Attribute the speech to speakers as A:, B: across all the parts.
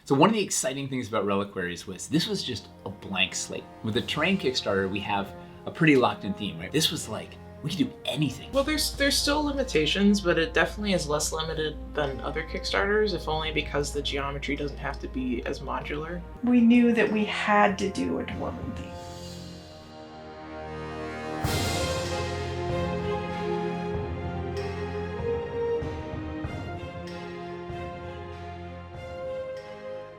A: So one of the exciting things about Reliquaries was this was just a blank slate. With the Terrain Kickstarter, we have a pretty locked in theme, right? This was like, we could do anything.
B: Well, there's still limitations, but it definitely is less limited than other Kickstarters, if only because the geometry doesn't have to be as modular.
C: We knew that we had to do a Dwarven theme.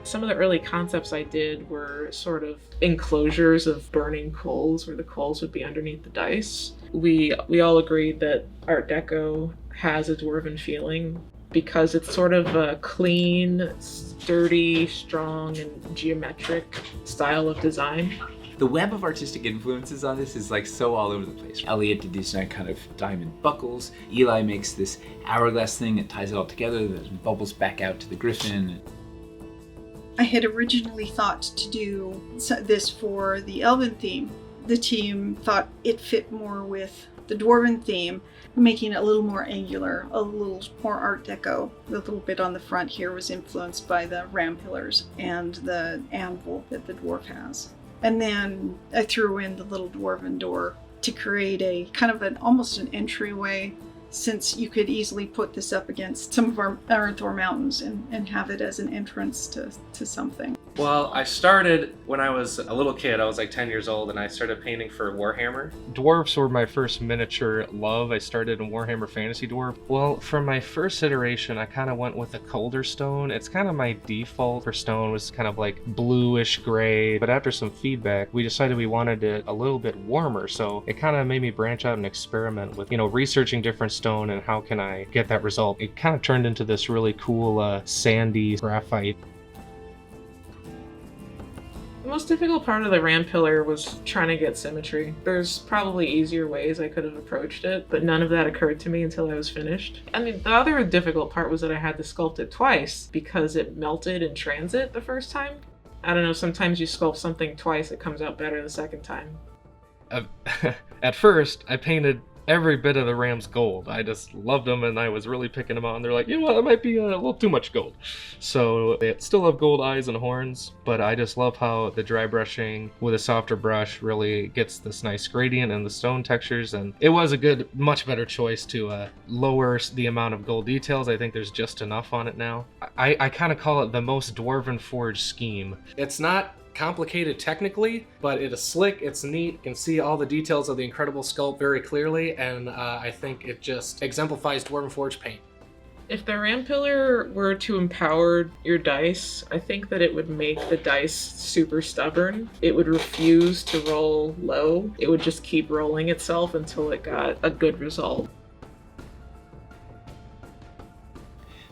B: Some of the early concepts I did were sort of enclosures of burning coals where the coals would be underneath the dice. We all agreed that Art Deco has a Dwarven feeling because it's sort of a clean, sturdy, strong, and geometric style of design.
A: The web of artistic influences on this is like so all over the place. Elliott did these kind of diamond buckles. Eli makes this hourglass thing that ties it all together that bubbles back out to the griffin.
C: I had originally thought to do this for the Elven theme. The team thought it fit more with the Dwarven theme, making it a little more angular, a little more Art Deco. The little bit on the front here was influenced by the ram pillars and the anvil that the dwarf has. And then I threw in the little Dwarven door to create a kind of almost an entryway, since you could easily put this up against some of our Thor mountains and have it as an entrance to something.
D: Well, I started when I was a little kid. I was like 10 years old, and I started painting for Warhammer. Dwarves were my first miniature love. I started in Warhammer Fantasy Dwarf. Well, for my first iteration, I kind of went with a colder stone. It's kind of my default for stone was kind of like bluish gray. But after some feedback, we decided we wanted it a little bit warmer. So it kind of made me branch out and experiment with, researching different stone and how can I get that result. It kind of turned into this really cool sandy graphite.
B: The most difficult part of the ram pillar was trying to get symmetry. There's probably easier ways I could have approached it, but none of that occurred to me until I was finished. I mean, the other difficult part was that I had to sculpt it twice because it melted in transit the first time. I don't know, sometimes you sculpt something twice, it comes out better the second time.
D: At first, I painted every bit of the Rams gold. I just loved them, and I was really picking them out, and they're like, you know what, that might be a little too much gold. So they still have gold eyes and horns, but I just love how the dry brushing with a softer brush really gets this nice gradient and the stone textures, and it was a much better choice to lower the amount of gold details. I think there's just enough on it now. I kind of call it the most Dwarven Forge scheme. It's not complicated technically, but it is slick, it's neat, you can see all the details of the incredible sculpt very clearly, and I think it just exemplifies Dwarven Forge paint.
B: If the ram pillar were to empower your dice, I think that it would make the dice super stubborn. It would refuse to roll low. It would just keep rolling itself until it got a good result.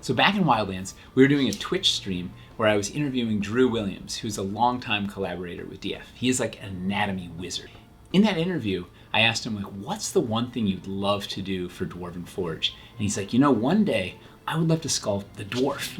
A: So back in Wildlands, we were doing a Twitch stream where I was interviewing Drew Williams, who's a longtime collaborator with DF. He is like an anatomy wizard. In that interview, I asked him, what's the one thing you'd love to do for Dwarven Forge? And he's like, one day I would love to sculpt the dwarf,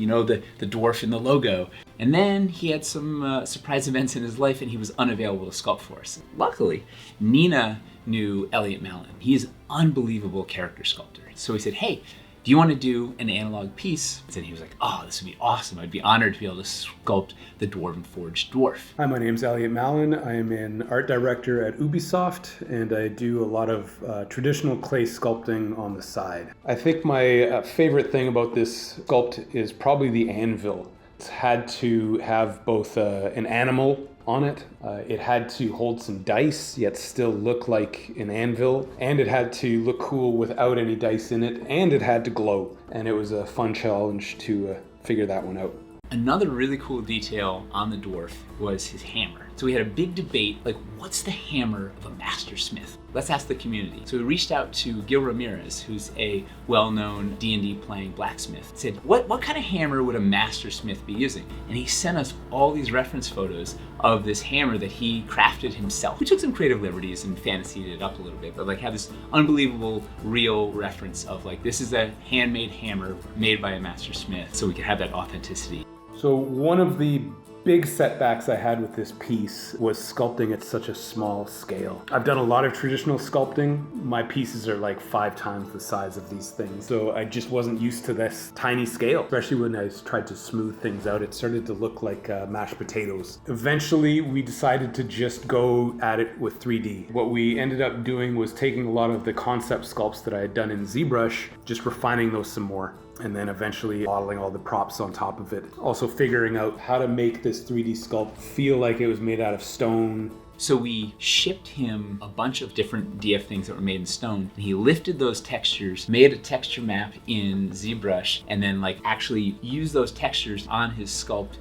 A: the dwarf in the logo. And then he had some surprise events in his life and he was unavailable to sculpt for us. Luckily, Nina knew Elliott Malin. He is an unbelievable character sculptor. So he said, hey, do you want to do an analog piece? And he was like, oh, this would be awesome. I'd be honored to be able to sculpt the Dwarven Forge dwarf.
E: Hi, my name's Elliott Malin. I am an art director at Ubisoft, and I do a lot of traditional clay sculpting on the side. I think my favorite thing about this sculpt is probably the anvil. It's had to have both an animal on it. It had to hold some dice, yet still look like an anvil. And it had to look cool without any dice in it. And it had to glow. And it was a fun challenge to figure that one out.
A: Another really cool detail on the dwarf was his hammer. So we had a big debate, what's the hammer of a master smith? Let's ask the community. So we reached out to Gil Ramirez, who's a well-known D&D playing blacksmith. Said, what kind of hammer would a master smith be using? And he sent us all these reference photos of this hammer that he crafted himself. We took some creative liberties and fantasied it up a little bit, but had this unbelievable real reference of this is a handmade hammer made by a master smith, so we could have that authenticity.
E: So one of the big setbacks I had with this piece was sculpting at such a small scale. I've done a lot of traditional sculpting. My pieces are like 5 times the size of these things. So I just wasn't used to this tiny scale. Especially when I tried to smooth things out, it started to look like mashed potatoes. Eventually, we decided to just go at it with 3D. What we ended up doing was taking a lot of the concept sculpts that I had done in ZBrush, just refining those some more, and then eventually modeling all the props on top of it. Also figuring out how to make this 3D sculpt feel like it was made out of stone.
A: So we shipped him a bunch of different DF things that were made in stone. And he lifted those textures, made a texture map in ZBrush, and then like actually used those textures on his sculpt.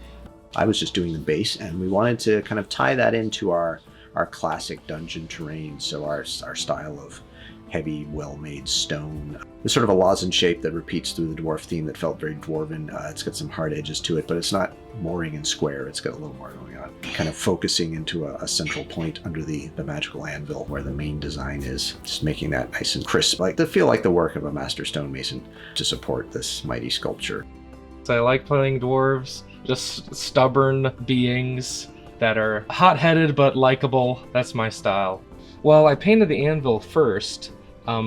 F: I was just doing the base, and we wanted to kind of tie that into our classic dungeon terrain. So our style of heavy, well-made stone. It's sort of a lozenge shape that repeats through the dwarf theme that felt very dwarven. It's got some hard edges to it, but it's not boring and square. It's got a little more going on. Kind of focusing into a central point under the magical anvil where the main design is. Just making that nice and crisp, like to feel like the work of a master stonemason to support this mighty sculpture.
D: So I like playing dwarves, just stubborn beings that are hot-headed but likable. That's my style. Well, I painted the anvil first,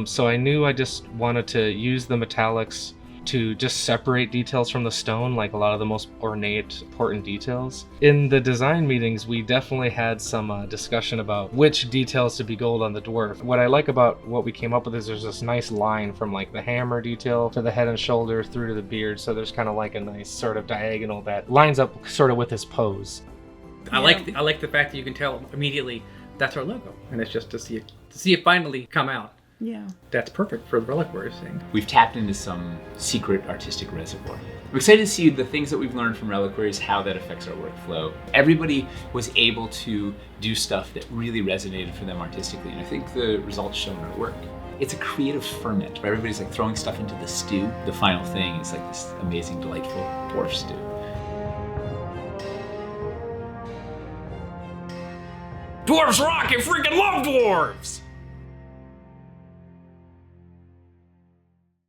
D: so I knew I just wanted to use the metallics to just separate details from the stone, like a lot of the most ornate, important details. In the design meetings, we definitely had some discussion about which details to be gold on the dwarf. What I like about what we came up with is there's this nice line from like the hammer detail to the head and shoulder through to the beard, so there's kind of like a nice sort of diagonal that lines up sort of with his pose.
G: I like the fact that you can tell immediately that's our logo, and it's just to see it finally come out.
C: Yeah.
G: That's perfect for the Reliquaries thing.
A: We've tapped into some secret artistic reservoir. I'm excited to see the things that we've learned from Reliquaries, how that affects our workflow. Everybody was able to do stuff that really resonated for them artistically, and I think the results show in our work. It's a creative ferment where everybody's like throwing stuff into the stew. The final thing is like this amazing, delightful dwarf stew.
G: Dwarves rock! I freaking love dwarves!